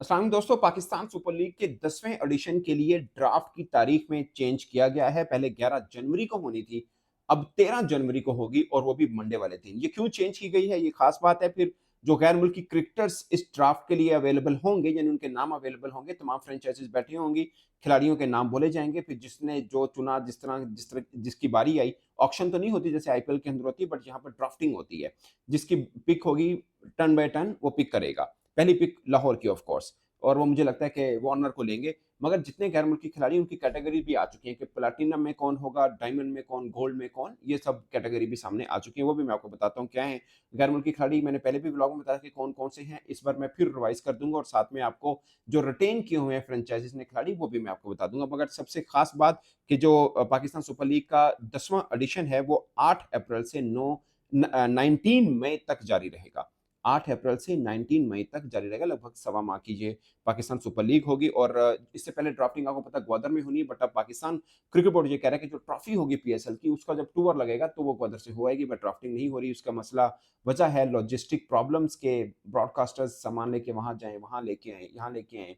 अस्सलाम वालेकुम दोस्तों, पाकिस्तान सुपर लीग के 10वें एडिशन के लिए ड्राफ्ट की तारीख में चेंज किया गया है। पहले 11 जनवरी को होनी थी, अब 13 जनवरी को होगी और वो भी मंडे वाले दिन। ये क्यों चेंज की गई है, ये खास बात है। फिर जो गैर मुल्की क्रिकेटर्स इस ड्राफ्ट के लिए अवेलेबल होंगे, यानी उनके नाम अवेलेबल होंगे, तमाम फ्रेंचाइजीज बैठी होंगी, खिलाड़ियों के नाम बोले जाएंगे। फिर जिसने जो चुना, जिस तरह जिसकी बारी आई, ऑक्शन तो नहीं होती जैसे आईपीएल के अंदर होती है, बट यहाँ पर ड्राफ्टिंग होती है। जिसकी पिक होगी टर्न बाय टर्न वो पिक करेगा। पहली पिक लाहौर की ऑफ कोर्स, और वो मुझे लगता है कि वार्नर को लेंगे। मगर जितने गैर मुल्की खिलाड़ी, उनकी कैटेगरी भी आ चुकी है कि प्लैटिनम में कौन होगा, डायमंड में कौन, गोल्ड में कौन, ये सब कैटेगरी भी सामने आ चुकी है। वो भी मैं आपको बताता हूँ क्या है। गैर मुल्की खिलाड़ी मैंने पहले भी ब्लॉग में बताया कि कौन कौन से हैं, इस बार मैं फिर रिवाइज कर दूंगा और साथ में आपको जो रिटेन किए हुए हैं फ्रेंचाइजीज ने खिलाड़ी, वो भी मैं आपको बता दूंगा। मगर सबसे खास बात कि जो पाकिस्तान सुपर लीग का 10वां एडिशन है वो 8 अप्रैल से 19 मई तक जारी रहेगा। 8 अप्रैल से 19 मई तक जारी रहेगा, लगभग सवा माह की ये पाकिस्तान सुपर लीग होगी। और इससे पहले ड्राफ्टिंग आपको पता ग्वादर में होनी है, बट अब पाकिस्तान क्रिकेट बोर्ड ये कह रहा है कि जो ट्रॉफी होगी पीएसएल की, उसका जब टूर लगेगा तो वो ग्वादर से हो आएगी, बट ड्राफ्टिंग नहीं हो रही। उसका मसला वजह है लॉजिस्टिक प्रॉब्लम्स के, ब्रॉडकास्टर्स सामान लेके वहां जाएं, वहां लेके आए, यहाँ लेके आए,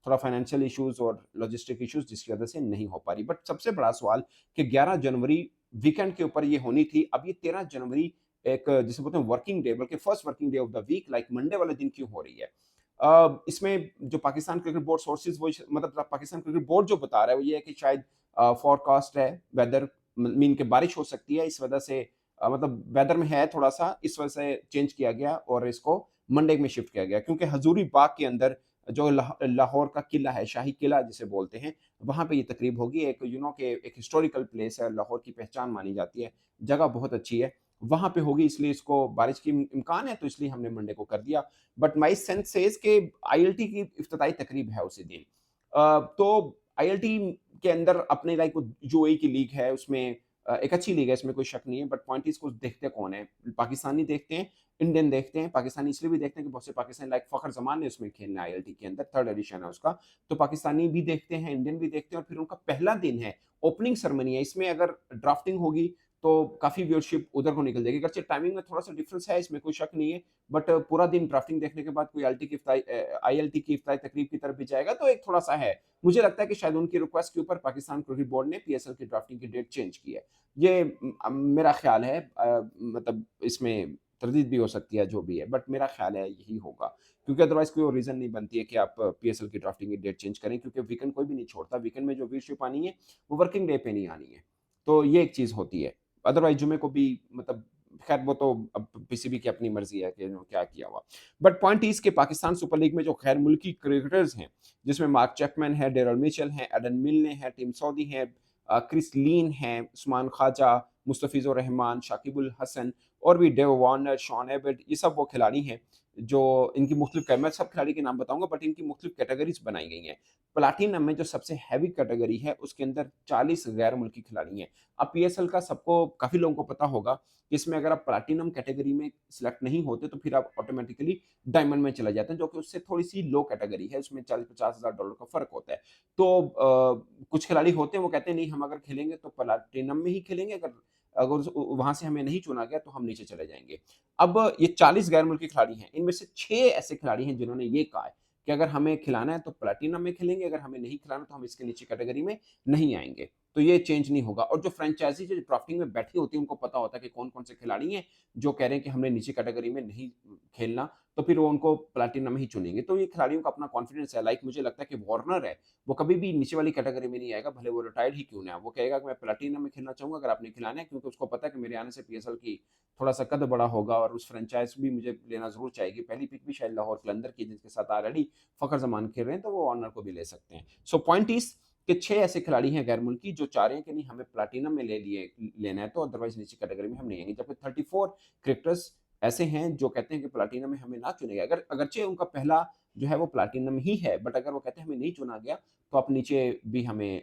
थोड़ा फाइनेंशियल इश्यूज और लॉजिस्टिक इश्यूज, जिसकी वजह से नहीं हो पा रही। बट सबसे बड़ा सवाल कि 11 जनवरी वीकेंड के ऊपर ये होनी थी, अब ये 13 जनवरी एक जिसे बोलते हैं वर्किंग डे, बल्कि first working day of the week, like Monday वाले दिन क्यों हो रही है। इसमें जो पाकिस्तान क्रिकेट बोर्ड सोर्सेज, वो मतलब पाकिस्तान क्रिकेट बोर्ड जो बता रहा है वो ये है कि शायद फोरकास्ट है, वेदर मीन के बारिश हो सकती है, इस वजह से मतलब वेदर में है थोड़ा सा, इस वजह से चेंज किया गया और इसको मंडे में शिफ्ट किया गया। क्योंकि हजूरी बाग के अंदर जो लाहौर का किला है, शाही किला जिसे बोलते हैं, वहां पे ये तकरीब होगी। एक के एक हिस्टोरिकल प्लेस है, लाहौर की पहचान मानी जाती है, जगह बहुत अच्छी है, वहां पे होगी, इसलिए इसको बारिश की इम्कान है, तो इसलिए हमने मंडे को कर दिया। बट माई सेंस सेज के आईएलटी की इफ्तिताई तकरीब है उसी दिन। तो आईएलटी के अंदर अपने लाइक यूएई की लीग है, उसमें एक अच्छी लीग है, इसमें कोई शक नहीं है। बट पॉइंट इसको देखते कौन है, पाकिस्तानी देखते हैं, इंडियन देखते हैं। पाकिस्तानी इसलिए भी देखते हैं कि बहुत से पाकिस्तानी लाइक फखर जमान ने उसमें खेलना है, आईएलटी के अंदर थर्ड एडिशन है उसका, तो पाकिस्तानी भी देखते हैं, इंडियन भी देखते हैं। और फिर उनका पहला दिन है, ओपनिंग सेरेमनी है, इसमें अगर ड्राफ्टिंग होगी तो काफी व्यूअरशिप उधर को निकल जाएगी। अगरचे टाइमिंग में थोड़ा सा डिफरेंस है, इसमें कोई शक नहीं है। बट पूरा दिन ड्राफ्टिंग देखने के बाद कोई आईएलटी की इफ्ताई तकरीब की तरफ भी जाएगा, तो एक थोड़ा सा है। मुझे लगता है कि शायद उनकी रिक्वेस्ट के ऊपर पाकिस्तान क्रिकेट बोर्ड ने पीएसएल की ड्राफ्टिंग की डेट चेंज की है। ये मेरा ख्याल है। मतलब इसमें तरदीद भी हो सकती है, जो भी है, बट मेरा ख्याल है यही होगा। क्योंकि अदरवाइज कोई और रीजन नहीं बनती है कि आप पीएसएल की ड्राफ्टिंग की डेट चेंज करें, क्योंकि वीकेंड कोई भी नहीं छोड़ता। वीकेंड में जो व्यूअरशिप आनी है वो वर्किंग डे पे नहीं आनी है, तो ये एक चीज होती है। अदरवाइज जुमे को भी मतलब खैर वो तो अब पीसीबी की अपनी मर्जी है कि क्या किया हुआ। बट पॉइंट इज के पाकिस्तान सुपर लीग में जो गैर मुल्की क्रिकेटर्स हैं, जिसमें मार्क चैपमैन है, डेरल मिचेल है, एडन मिलने हैं, टीम सऊदी है, क्रिस लीन है, उस्मान ख्वाजा, मुस्तफिजुर रहमान, शाकिबुल हसन, और भी डेव वार्नर, शॉन एबट, ये सब वो खिलाड़ी हैं जो इनकी मुख्तलिफ, मैं सब खिलाड़ी के नाम बताऊंगा, बट इनकी मुख्तलिफ कैटेगरीज बनाई गई हैं। प्लाटिनम में जो सबसे हैवी कैटेगरी है उसके अंदर 40 गैर मुल्की खिलाड़ी हैं। अब पीएसएल का सबको, काफी लोगों को पता होगा कि इसमें अगर आप प्लैटिनम कैटेगरी में सिलेक्ट नहीं होते तो फिर आप ऑटोमेटिकली डायमंड में चले जाते हैं, जो कि उससे थोड़ी सी लो कैटेगरी है, उसमें 40-50 हज़ार डॉलर का फर्क होता है। तो कुछ खिलाड़ी होते हैं वो कहते हैं नहीं, हम अगर खेलेंगे तो प्लैटिनम में ही खेलेंगे, अगर अगर वहां से हमें नहीं चुना गया तो हम नीचे चले जाएंगे। अब ये 40 गैर मुल्की खिलाड़ी हैं, इनमें से 6 ऐसे खिलाड़ी हैं जिन्होंने ये कहा है कि अगर हमें खिलाना है तो प्लैटिनम में खेलेंगे, अगर हमें नहीं खिलाना तो हम इसके नीचे कैटेगरी में नहीं आएंगे। तो ये चेंज नहीं होगा। और जो फ्रेंचाइजी जो ड्राफ्टिंग में बैठी होती है, उनको पता होता है कि कौन कौन से खिलाड़ी हैं जो कह रहे हैं कि हमने नीचे कैटेगरी में नहीं खेलना, तो फिर वो उनको प्लैटिनम ही चुनेंगे। तो ये खिलाड़ियों का अपना कॉन्फिडेंस है। लाइक मुझे लगता है कि वार्नर है, वो कभी भी नीचे वाली कैटेगरी में नहीं आएगा, भले वो रिटायर्ड ही क्यों ना है। वो कहेगा कि मैं प्लैटिनम में खेलना चाहूंगा अगर आपने खिलाना है, क्योंकि उसको पता है कि मेरे आने से पीएसएल की थोड़ा सा कद बड़ा होगा और उस फ्रेंचाइज भी मुझे लेना जरूर चाहेगी। पहली पिक भी शायद लाहौर कलंदर की, जिसके साथ ऑलरेडी फखर जमान खेल रहे हैं, तो वो वार्नर को भी ले सकते हैं। सो पॉइंट इज कि 6 ऐसे खिलाड़ी हैं गैर मुल्की जो चाह रहे हैं कि नहीं, हमें प्लैटिनम में लेना है, तो अदरवाइज नीचे कैटेगरी में हम नहीं आएंगे। जबकि 34 क्रिकेटर्स ऐसे हैं जो कहते हैं कि प्लैटिनम में हमें ना चुनेगा, अगर अगरचे उनका पहला जो है वो प्लैटिनम ही है, बट अगर वो कहते हैं हमें नहीं चुना गया तो आप नीचे भी हमें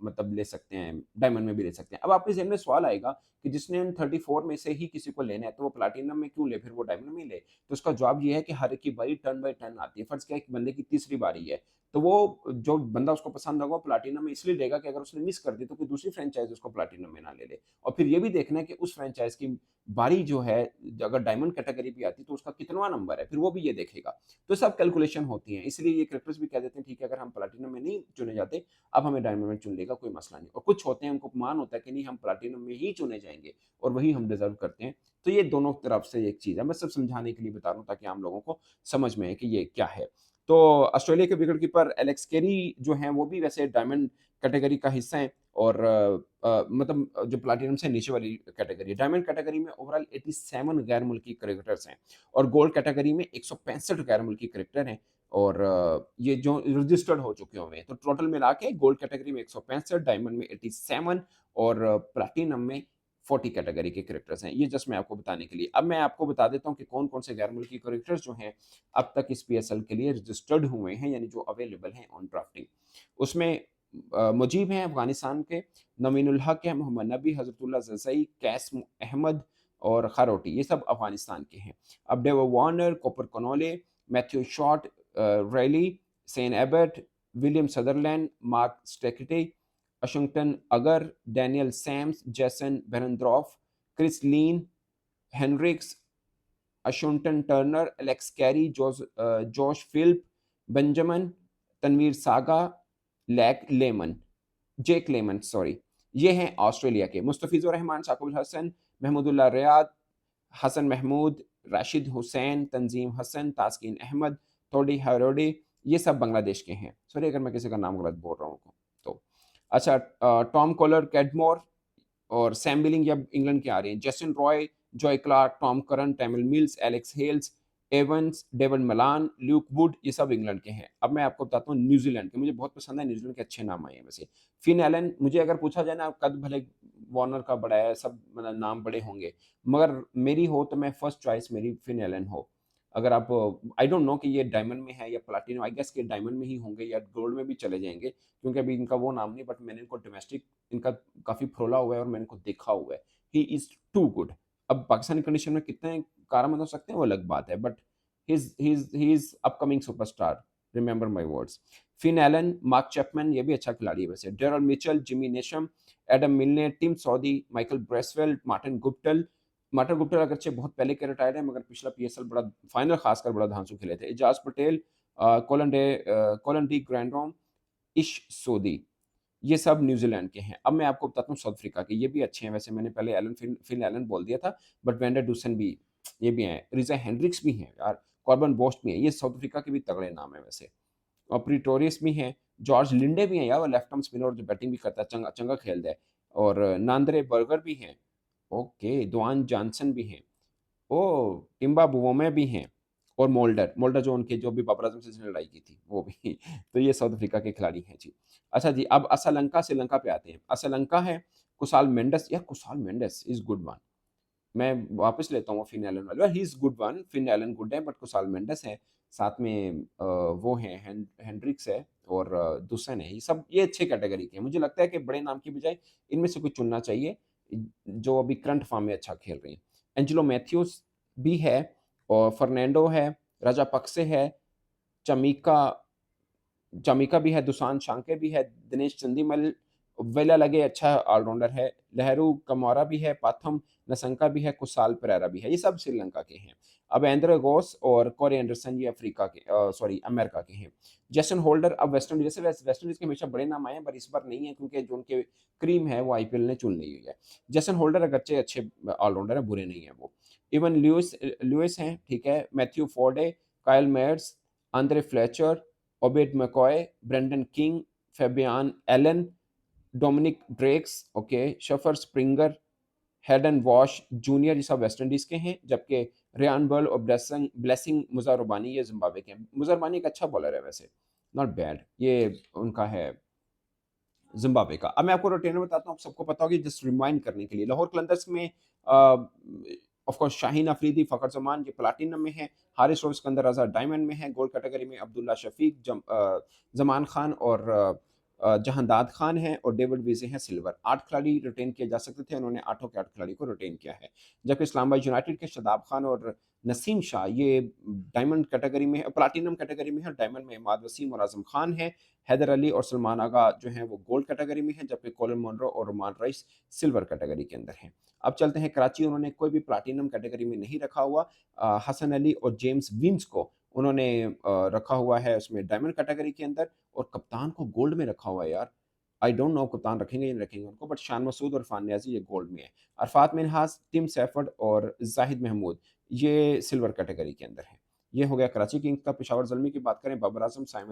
मतलब ले सकते हैं, डायमंड में भी ले सकते हैं। अब आपके ज़हन में सवाल आएगा कि जिसने इन 34 में से ही किसी को लेना है, तो वो प्लैटिनम में क्यों ले, फिर वो डायमंड में ही ले? तो उसका जवाब ये है कि हर एक की बारी टर्न बाय टर्न आती है। फर्ज़ किया एक बंदे की तीसरी बारी है, तो वो जो बंदा उसको पसंद होगा, वो प्लैटिनम में इसलिए लेगा कि अगर उसने मिस कर दी, तो कोई दूसरी फ्रैंचाइज़ उसको प्लैटिनम में ना ले ले। और फिर ये भी देखना है कि उस फ्रैंचाइज़ की बारी जो है, अगर डायमंड कैटेगरी भी आती है, तो उसका कितनवाँ नंबर है, फिर वो भी ये देखेगा। तो सब कैलकुलेशन होती हैं, इसलिए ये क्रिकेटर्स भी कह देते हैं, ठीक है, अगर हम प्लैटिनम में नहीं चुने जाते, अब हमें डायमंड में चुन लेगा, कोई मसला नहीं। और कुछ होते हैं, उनको मान होता है कि नहीं, हम प्लैटिनम में ही चुने जाएँगे और वही हम डिज़र्व करते हैं। तो ये दोनों तरफ से एक चीज़ है, मैं सिर्फ समझाने के लिए बता रहा हूँ ताकि आम लोगों को समझ में आए कि ये क्या है। तो ऑस्ट्रेलिया के विकेट कीपर एलेक्स कैरी जो हैं, वो भी वैसे डायमंड कैटेगरी का हिस्सा हैं और मतलब जो प्लैटिनम से नीचे वाली कैटेगरी है। डायमंड कैटेगरी में ओवरऑल 87 गैर मुल्की क्रिकेटर्स हैं और गोल्ड कैटेगरी में 165 गैर मुल्की क्रिकेटर हैं और ये जो रजिस्टर्ड हो चुके हुए हैं। तो टोटल मिला के गोल्ड कैटेगरी में 165, डायमंड में 87 और प्लैटिनम में 40 कैटेगरी के क्रिकेटर्स हैं। ये जस्ट मैं आपको बताने के लिए। अब मैं आपको बता देता हूँ कि कौन-कौन से गैर मुल्की क्रिकेटर्स जो हैं, अब तक इस पीएसएल के लिए रजिस्टर्ड हुए हैं, यानी जो अवेलेबल हैं ऑन ड्राफ्टिंग। उसमें मुजीब हैं अफ़गानिस्तान के, नवीनुल हक हैं, मोहम्मद नबी, हज़रतुल्लाह ज़रज़ई, कैस अहमद और खारोटी, ये सब अफ़गानिस्तान के हैं। अब Dave Warner, Cooper Connolly, Matthew Short, Riley, Sean Abbott, William Sutherland, Mark Steketee, Ashton Agar, Daniel Sams, Jason Behrendorff, Chris Lynn, Henriques, Ashton Turner, Alex Carey, Josh Philippe, Benjamin, Tanveer Sangha, लैक लेमन जेक लेमन सॉरी, ये हैं Australia के। मुस्तफिजुर रहमान, साकिब अल हसन, महमूदुल्लाह रियाद, हसन महमूद, राशिद हुसैन, तंजीम हसन, तास्किन अहमद, थोडी हरोडी, ये सब बांग्लादेश के हैं। Sorry अगर मैं किसी का नाम गलत बोल रहा हूँ तो। अच्छा, टॉम कॉलर, कैडमोर और सैम बिलिंग ये अब इंग्लैंड के आ रहे हैं। Justin Roy, Joe Clarke, Tom Curran, Tymal Mills, Alex Hales, Evans, Dawid Malan, Luke Wood, ये सब इंग्लैंड के हैं। अब मैं आपको बताता हूँ न्यूजीलैंड के, मुझे बहुत पसंद है, न्यूजीलैंड के अच्छे नाम आए हैं वैसे। फिन एलन, मुझे अगर पूछा जाए ना, कद भले वार्नर का बड़ा है, सब मतलब नाम बड़े होंगे, मगर मेरी हो तो मैं फर्स्ट चॉइस मेरी फिन एलन हो। अगर आप, आई डोंट नो कि ये डायमंड में है या प्लैटिनम, आई गेस कि डायमंड में ही होंगे या गोल्ड में भी चले जाएंगे, क्योंकि अभी इनका वो नाम नहीं, बट मैंने इनको डोमेस्टिक इनका काफ़ी फ्रोला हुआ है और मैंने इनको देखा हुआ है। He is too good. अब पाकिस्तानी कंडीशन में कितने कारआमद हो सकते हैं वो अलग बात है, but he is upcoming superstar, remember my words. Finn Allen, Mark Chapman, ये भी अच्छा खिलाड़ी है वैसे, Daryl Mitchell, Jimmy Neesham, Adam Milne, Tim Southee, Michael Bracewell, Martin Guptill अगरचे बहुत पहले के रिटायर्ड है, मगर पिछला पीएसएल बड़ा फाइनल खासकर बड़ा धांसू खेले थे। एजाज पटेल, कोलन डी ग्रैंडरोम, इश सोदी, ये सब न्यूजीलैंड के हैं। अब मैं आपको बताता हूँ साउथ अफ्रीका के, ये भी अच्छे हैं वैसे, मैंने पहले फिन एलन बोल दिया था, बट वेंडर डूसन भी, ये भी हैं, रिजा हेंड्रिक्स भी हैं यार, कॉर्बन बोस्ट भी हैं, ये साउथ अफ्रीका के भी तगड़े नाम है वैसे। और प्रिटोरियस भी हैं, जॉर्ज लिंडे भी हैं यार, वो लेफ्ट आर्म स्पिनर जो बैटिंग भी करता है, चंगा चंगा खेलता है। और नांद्रे बर्गर भी हैं, ओके, दुआन जॉनसन भी हैं, ओ टिम्बा बुवोमे भी हैं, और मोल्डर मोल्डर जो उनके जो भी बाबर आजम से जिसने लड़ाई की थी वो भी तो ये साउथ अफ्रीका के खिलाड़ी हैं जी। अच्छा जी, अब श्रीलंका पे आते हैं। श्रीलंका है कुसाल मेंडिस, यार Kusal Mendis is good one, मैं वापस लेता हूँ फिन एलन वाले, he is good one, Finn Allen good है, बट कुसाल मेंडिस है, साथ में वो है हेंड्रिक्स है और दुसन है, ये अच्छे कैटेगरी के हैं। मुझे लगता है कि बड़े नाम की बजाय इनमें से कुछ चुनना चाहिए जो अभी करंट फॉर्म में अच्छा खेल रहे हैं। एंजेलो मैथ्यूज भी है और फर्नांडो है, राजा पक्से है, चमीका चमीका भी है, दुसान शांके भी है, दिनेश चंदीमल, वेला लगे अच्छा ऑलराउंडर है, लहरू कमोरा भी है, पाथम नसंका भी है, कुसाल परेरा भी है, ये सब श्रीलंका के हैं। अब एंड्रे गोस और कोरी एंडरसन ये अफ्रीका के, सॉरी अमेरिका के हैं। जेसन होल्डर अब वेस्ट इंडीज से, वेस्ट इंडीज के हमेशा बड़े नाम आए हैं, पर इस बार नहीं है क्योंकि जो उनके क्रीम है वो आईपीएल ने चुन ली हुई है। जेसन होल्डर अगरचे अच्छे ऑलराउंडर है, बुरे नहीं है वो। इवन लुइस लुइस हैं, ठीक है, Matthew Forde, Kyle Mayers, Andre Fletcher, Obed McCoy, Brandon King, Fabian Allen, Dominic Drakes, okay, Shamar Springer, Hayden Walsh Junior, ये सब वेस्ट इंडीज के हैं, जबकि रेयान बर्ल और ब्लेसिंग मुजारबानी ये जिम्बाब्वे के हैं। मुजारबानी एक अच्छा बॉलर है वैसे, नॉट बैड, ये उनका है जिम्बाब्वे का। अब मैं आपको रिटेनर बताता हूँ, आप सबको पता होगी, जस्ट रिमाइंड करने के लिए। लाहौर कलंदर्स में ऑफ कोर्स शाहीन अफरीदी, फ़खर जमान ये प्लैटिनम में है, हारिस और सिकंदर रज़ा डायमंड में है, गोल्ड कैटेगरी में अब्दुल्ला शफ़ीक, ज़मान खान और जहांदाद खान हैं और डेविड वीज़े हैं सिल्वर। 8 खिलाड़ी रिटेन किए जा सकते थे, उन्होंने आठों के 8 खिलाड़ी को रिटेन किया है। जबकि इस्लामाबाद यूनाइटेड के शदाब खान और नसीम शाह ये डायमंड कैटेगरी में है, प्लैटिनम कैटेगरी में है, डायमंड में इमाद वसीम और आज़म खान हैं। हैदर अली और सलमान आगा जो हैं वो गोल्ड कैटेगरी में हैं, जबकि कोलिन मुनरो और रुमान रईस सिल्वर कैटेगरी के अंदर हैं। अब चलते हैं कराची, उन्होंने कोई भी प्लैटिनम कैटेगरी में नहीं रखा हुआ। हसन अली और जेम्स विम्स को उन्होंने रखा हुआ है उसमें डायमंड कैटेगरी के अंदर, और कप्तान को गोल्ड में रखा हुआ है यार। आई डोंट नो कप्तान रखेंगे या नहीं रखेंगे उनको, बट शान मसूद और इरफान नियाज़ी ये गोल्ड में है। अरफात मिन्हास, टिम सैफर्ड और ज़ाहिद महमूद ये सिल्वर कैटेगरी के अंदर हैं। ये हो गया कराची किंग्स का। पेशावर ज़ल्मी की बात करें, बाबर आज़म, साइम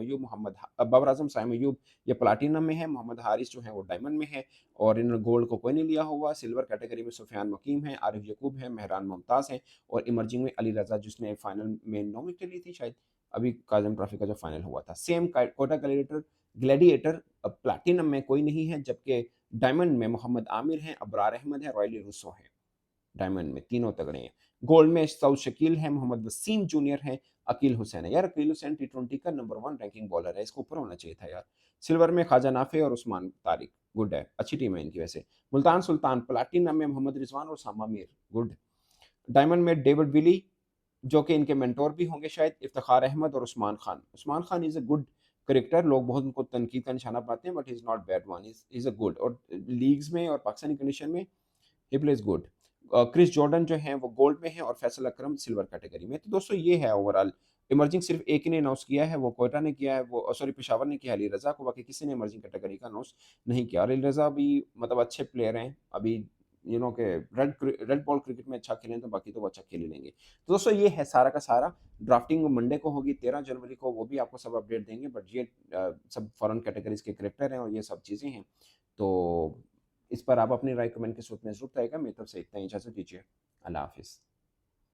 अय्यूब ये प्लैटिनम में है, मोहम्मद हारिस जो है वो डायमंड में है, और इन्होंने गोल्ड को कोई नहीं लिया हुआ। सिल्वर कैटेगरी में सुफियान वकीम है, आरिफ यकूब है, मेहरान मुमताज़ हैं, और इमर्जिंग में अली रज़ा जिसने फाइनल में 9 विकेट ली थी शायद, अभी काज़म ट्रॉफी का जो फाइनल हुआ था। सेम कोटा ग्लैडिएटर प्लैटिनम में कोई नहीं है, जबकि डायमंड में मोहम्मद आमिर हैं, अबरार अहमद है, रॉयली रूसो हैं। डायमंड में तीनों तगड़े हैं। गोल्ड में सऊद शकील है, मोहम्मद वसीम जूनियर है, अकील हुसैन है। यार अकील हुसैन टी20 का नंबर 1 रैंकिंग बॉलर है, इसको ऊपर होना चाहिए था यार। सिल्वर में ख्वाजा नाफे और उस्मान तारिक, गुड है, अच्छी टीम है इनकी वैसे। मुल्तान सुल्तान प्लैटिनम में मोहम्मद रिजवान और सामा मीर, गुड। डायमंड में डेविड विली जो कि इनके मेंटोर भी होंगे शायद, इफ्तिखार अहमद और Usman Khan. Usman Khan is a good cricketer, लोग बहुत उनको तनकीद का निशाना बनाते हैं, but he is not bad one, is a good, और लीग्स में और पाकिस्तानी कंडीशन में he plays good. Chris Jordan जो हैं वो गोल्ड में हैं और फैसल अकरम सिल्वर कैटेगरी में। तो दोस्तों ये है ओवरऑल। इमर्जिंग सिर्फ एक ही ने अनाउंस किया है, वो कोयटा ने किया है, वो सॉरी पेशावर ने किया है अली रज़ा को, बाकी किसी ने इमर्जिंग कैटेगरी का अनाउंस नहीं किया। अली रज़ा भी मतलब अच्छे प्लेयर हैं, अभी यू नो के रेड बॉल क्रिकेट में अच्छा खेलें तो बाकी तो वो अच्छा खेल ही लेंगे। तो दोस्तों ये है सारा का सारा। ड्राफ्टिंग मंडे को होगी 13 जनवरी को, वो भी आपको सब अपडेट देंगे, बट ये सब फॉरेन कैटेगरीज के क्रिकेटर हैं और ये सब चीज़ें हैं। तो इस पर आप अपनी राय कमेंट के सूत्र में ज़रूर बताइएगा। मेरी तरफ से इतना ही, इजाज़त दीजिए। अल्लाह हाफ़िज़।